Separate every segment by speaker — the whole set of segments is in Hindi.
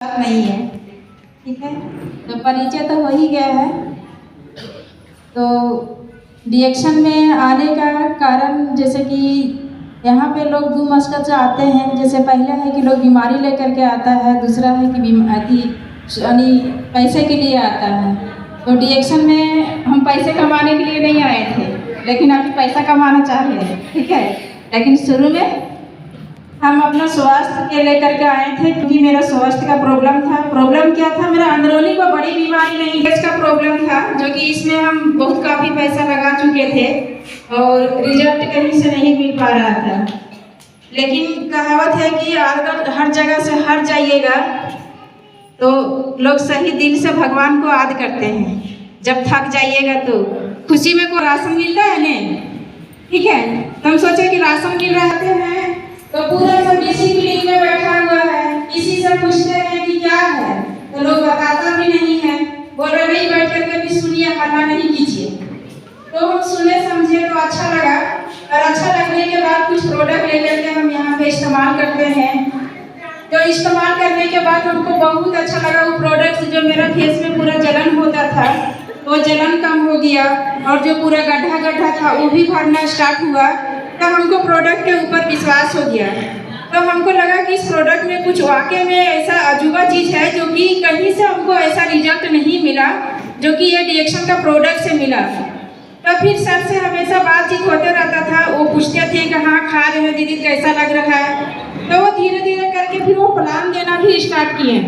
Speaker 1: नहीं है। ठीक है, तो परिचय तो हो ही गया है। तो रिएक्शन में आने का कारण जैसे कि यहाँ पे लोग दो मकसद से आते हैं। जैसे पहला है कि लोग बीमारी लेकर के आता है, दूसरा है कि यानी पैसे के लिए आता है। तो रिएक्शन में हम पैसे कमाने के लिए नहीं आए थे, लेकिन अभी पैसा कमाना चाह रहे हैं। ठीक है, लेकिन शुरू में हम अपना स्वास्थ्य के लेकर के आए थे, क्योंकि मेरा स्वास्थ्य का प्रॉब्लम था। प्रॉब्लम क्या था? मेरा अंदरूनी को बड़ी बीमारी नहीं, गैस का प्रॉब्लम था, जो कि इसमें हम बहुत काफ़ी पैसा लगा चुके थे और रिजल्ट कहीं से नहीं मिल पा रहा था। लेकिन कहावत है कि अगर हर जगह से हट जाइएगा तो लोग सही दिल से भगवान को याद करते हैं। जब थक जाइएगा तो खुशी में को राशन मिल रहा है ना, ठीक है, तो हम सोचे कि राशन मिल रहे हैं तो पूरा सब डिसिप्लिन में बैठा हुआ है। किसी से पूछते हैं कि क्या है, तो लोग बताता भी नहीं है, बोल रहे नहीं, बैठ करके भी सुनिए, हल्ला नहीं कीजिए। तो हम सुने समझे तो अच्छा लगा, और अच्छा लगने के बाद कुछ प्रोडक्ट लेकर के हम यहाँ पे इस्तेमाल करते हैं। जो इस्तेमाल करने के बाद हमको बहुत अच्छा लगा। वो प्रोडक्ट जो मेरा फेस में पूरा जलन होता था वो जलन कम हो गया, और जो पूरा गड्ढा गड्ढा था वो भी भरना स्टार्ट हुआ। तो हमको प्रोडक्ट के ऊपर विश्वास हो गया। तो हमको लगा कि इस प्रोडक्ट में कुछ वाकई में ऐसा अजूबा चीज़ है जो कि कहीं से हमको ऐसा रिजल्ट नहीं मिला जो कि ये रिएक्शन का प्रोडक्ट से मिला। तो फिर सर से हमेशा बातचीत होते रहता था। वो पूछते थे कि हाँ खा रहे हो दीदी, कैसा लग रहा है। तो वो धीरे धीरे करके फिर वो प्लान देना भी स्टार्ट किए।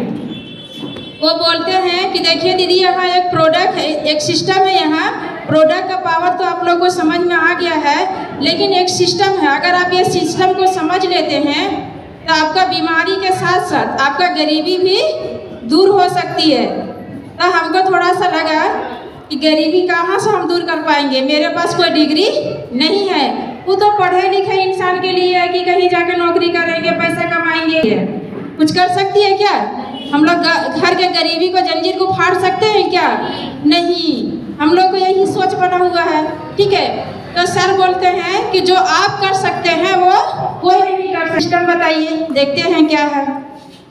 Speaker 1: वो बोलते हैं कि देखिए दीदी, यहाँ एक प्रोडक्ट है, एक सिस्टम है। यहाँ प्रोडक्ट का पावर तो आप लोगों को समझ में आ गया है, लेकिन एक सिस्टम है। अगर आप ये सिस्टम को समझ लेते हैं तो आपका बीमारी के साथ साथ आपका गरीबी भी दूर हो सकती है। तो हमको थोड़ा सा लगा कि गरीबी कहाँ से हम दूर कर पाएंगे, मेरे पास कोई डिग्री नहीं है। वो तो पढ़े लिखे इंसान के लिए है कि कहीं जाकर नौकरी करेंगे, पैसा कमाएंगे। कुछ कर सकती है क्या? हम लोग घर के गरीबी को, जंजीर को फाड़ सकते हैं क्या? नहीं, हम लोग को यही सोच बना हुआ है। ठीक है, तो सर बोलते हैं कि जो आप कर सकते हैं वो कोई नहीं कर सकता। सिस्टम बताइए, देखते हैं क्या है।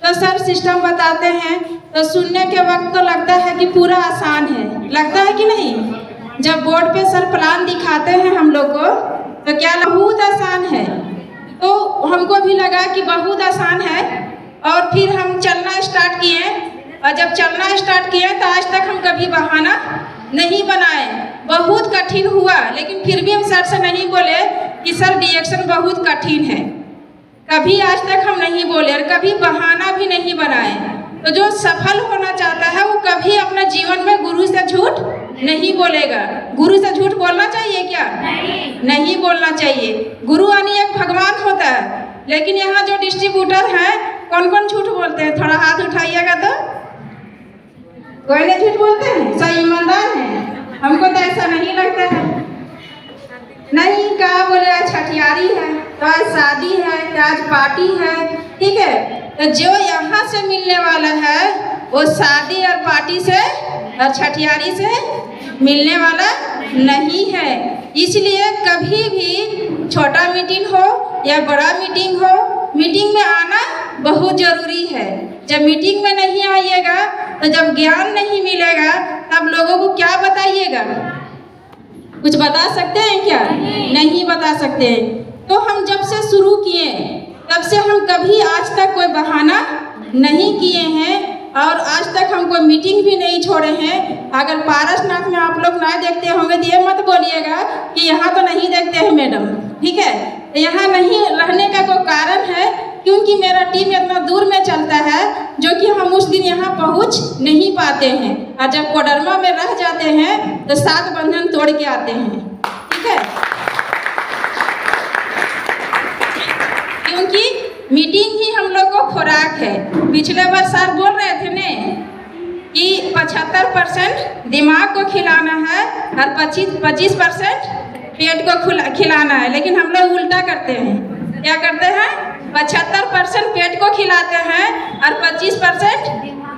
Speaker 1: तो सर सिस्टम बताते हैं तो सुनने के वक्त तो लगता है कि पूरा आसान है, लगता है कि नहीं? जब बोर्ड पे सर प्लान दिखाते हैं हम लोग को तो क्या बहुत आसान है। तो हमको भी लगा कि बहुत आसान है, और फिर हम चलना स्टार्ट किए। और जब चलना स्टार्ट किए तो आज तक हम कभी बहाना नहीं बनाए। बहुत कठिन हुआ, लेकिन फिर भी हम सर से नहीं बोले कि सर रिएक्शन बहुत कठिन है। कभी आज तक हम नहीं बोले और कभी बहाना भी नहीं बनाए। तो जो सफल होना चाहता है वो कभी अपना जीवन में गुरु से झूठ नहीं बोलेगा। गुरु से झूठ बोलना चाहिए क्या? नहीं बोलना चाहिए। गुरु यानी एक भगवान होता है। लेकिन यहाँ जो डिस्ट्रीब्यूटर हैं, कौन कौन झूठ बोलते हैं? थोड़ा हाथ उठाइएगा तो। कोई नहीं झूठ बोलते हैं, सब ईमानदार हैं। हमको तो ऐसा नहीं लगता है। नहीं, कहा बोले आज छठियारी है, तो आज शादी है, तो आज पार्टी है। ठीक है, तो जो यहाँ से मिलने वाला है वो शादी और पार्टी से और छठियारी से मिलने वाला नहीं है। इसलिए कभी भी छोटा मीटिंग हो या बड़ा मीटिंग हो, मीटिंग में आना बहुत जरूरी है। जब मीटिंग में नहीं आइएगा तो जब ज्ञान नहीं मिलेगा तब लोगों को क्या बताइएगा? कुछ बता सकते हैं क्या? नहीं बता सकते हैं। तो हम जब से शुरू किए तब से हम कभी आज तक कोई बहाना नहीं किए हैं, और आज तक हम कोई मीटिंग भी नहीं छोड़े हैं। अगर पारसनाथ में आप लोग ना देखते होंगे तो ये मत बोलिएगा कि यहाँ तो नहीं देखते हैं मैडम। ठीक है, तो यहाँ नहीं रहने का कोई कारण है क्योंकि मेरा टीम इतना दूर में चलता है जो कि हम उस दिन यहाँ पहुँच नहीं पाते हैं, और जब कोडरमा में रह जाते हैं तो 7 बंधन तोड़ के आते हैं। ठीक है, क्योंकि मीटिंग ही हम लोग को खुराक है। पिछले बार सर बोल रहे थे ने कि 75% दिमाग को खिलाना है और 25% पेट को खिलाना है, लेकिन हम लोग उल्टा करते हैं। क्या करते हैं? 75% पेट को खिलाते हैं और 25%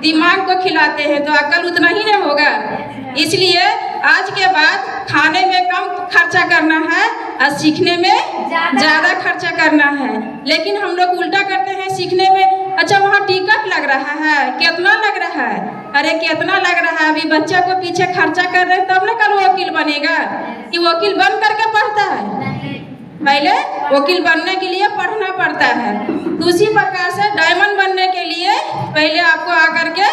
Speaker 1: दिमाग को खिलाते हैं। तो अकल उतना ही नहीं होगा। इसलिए आज के बाद खाने में कम खर्चा करना है और सीखने में ज़्यादा खर्चा करना है। लेकिन हम लोग उल्टा करते हैं सीखने में, अच्छा वहाँ टिकट लग रहा है, कितना लग रहा है, अरे कितना लग रहा है, अभी बच्चा को पीछे खर्चा कर रहे हैं तब ना कल वकील बनेगा, कि वकील बन करके पढ़ता है, पहले वकील बनने के लिए पढ़ना पड़ता है। तो उसी प्रकार से डायमंड बनने के लिए पहले आपको आकर के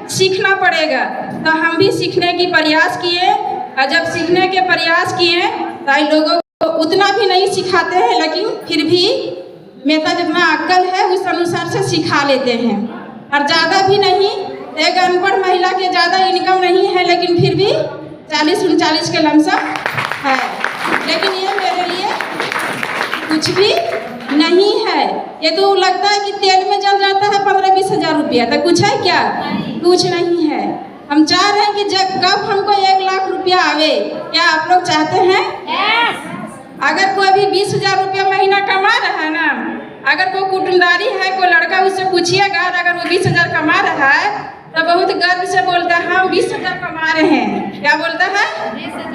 Speaker 1: सीखना पड़ेगा। तो हम भी सीखने की प्रयास किए, और जब सीखने के प्रयास किए तो लोगों को उतना भी नहीं सिखाते हैं, लेकिन फिर भी मेरा जितना अक्ल है उस अनुसार से सिखा लेते हैं, और ज़्यादा भी नहीं। एक अनपढ़ महिला के ज़्यादा इनकम नहीं है, लेकिन फिर भी 40-39 के लमसम है, लेकिन ये मेरे लिए कुछ भी नहीं है। ये तो लगता है कि तेल में जल जाता है 15-20 हज़ार रुपया, तो कुछ है क्या? कुछ नहीं है। हम चाह रहे हैं कि जब कब हमको 1 लाख रुपया आवे, क्या आप लोग चाहते हैं? अगर कोई भी 20 हज़ार रुपया महीना कमा रहा है ना, अगर कोई कुटुंबारी है, कोई लड़का, उससे पूछिएगा अगर वो 20 हज़ार कमा रहा है तो बहुत गर्व से बोलता है हम 20 हज़ार कमा रहे हैं। क्या बोलता है?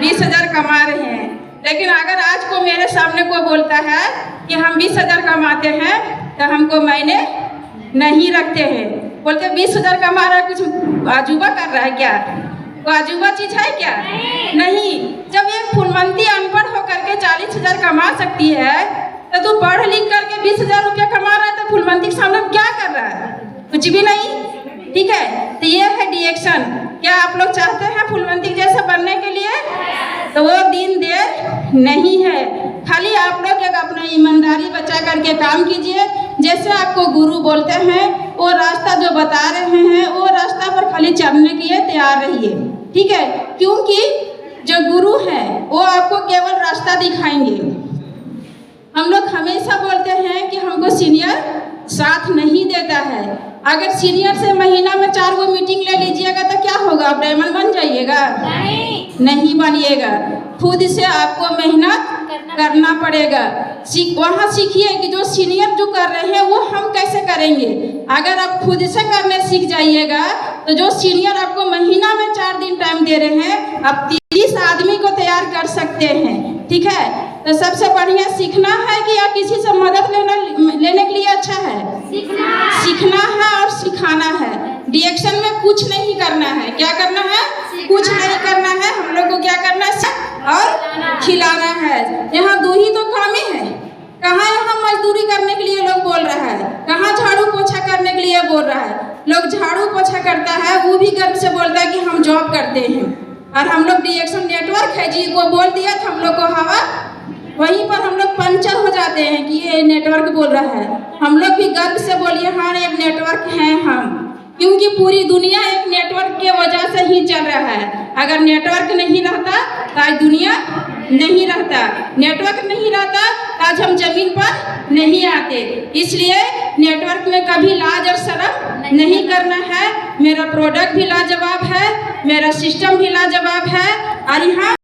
Speaker 1: 20 हज़ार कमा रहे हैं। लेकिन अगर आज को मेरे सामने कोई बोलता है कि हम 20 हज़ार कमाते हैं, तो हमको मायने नहीं रखते हैं। बोलते 20 हज़ार कमा रहा है, कुछ अजूबा कर रहा है क्या? वो अजूबा चीज है क्या? नहीं। जब एक फूलमंती अनपढ़ होकर के 40 हज़ार कमा सकती है, तो तू पढ़ लिख करके 20 हज़ार रुपया कमा रहा है, तो फूलमंती के सामने क्या कर रहा है? कुछ भी नहीं। ठीक है, तो ये है डिएक्शन। क्या आप लोग चाहते हैं फूलमंती जैसा बनने के लिए? तो वो दिन देर नहीं है। खाली आप लोग एक अपना ईमानदारी बचा करके काम कीजिए। जैसे आपको गुरु बोलते हैं, वो रास्ता जो बता रहे हैं, वो रास्ता पर खाली चलने के लिए तैयार रहिए। ठीक है, क्योंकि जो गुरु हैं वो आपको केवल रास्ता दिखाएंगे। हम लोग हमेशा बोलते हैं कि हमको सीनियर साथ नहीं देता है। अगर सीनियर से महीना में 4 गो मीटिंग ले लीजिएगा तो क्या होगा? आप डायमंड बन जाइएगा? नहीं बनिएगा। खुद से आपको मेहनत करना पड़ेगा। वहाँ सीखिए कि जो सीनियर जो कर रहे हैं वो हम कैसे करेंगे। अगर आप खुद से करने सीख जाइएगा तो जो सीनियर आपको महीना में 4 दिन टाइम दे रहे हैं, आप 30 आदमी को तैयार कर सकते हैं। ठीक है, तो सबसे बढ़िया सीखना है कि या किसी से मदद लेने के लिए अच्छा है? सीखना है और सिखाना है। डिएक्शन में कुछ नहीं करना है। क्या करना है? कुछ नहीं करना है। हम लोग को क्या करना है? और खिलाना है। यहाँ 2 ही तो कामें हैं। कहाँ यहाँ मजदूरी करने के लिए लोग बोल रहा है, कहाँ झाड़ू पोछा करने के लिए बोल रहा है। लोग झाड़ू पोछा करता है, वो भी गर्व से बोलता है कि हम जॉब करते हैं। और हम लोग डिएक्शन नेटवर्क है जी, वो बोल दिया तो हम लोग को हवा वहीं पर हम लोग पंचर हो जाते हैं कि ये नेटवर्क बोल रहा है। हम लोग भी गर्व से बोलिए हाँ एक नेटवर्क हैं हम, क्योंकि पूरी दुनिया एक नेटवर्क के वजह से ही चल रहा है। अगर नेटवर्क नहीं रहता तो आज दुनिया नहीं रहता। नेटवर्क नहीं रहता तो आज हम जमीन पर नहीं आते। इसलिए नेटवर्क में कभी लाज और शर्म नहीं करना है। मेरा प्रोडक्ट भी लाजवाब है, मेरा सिस्टम भी लाजवाब है, और यहाँ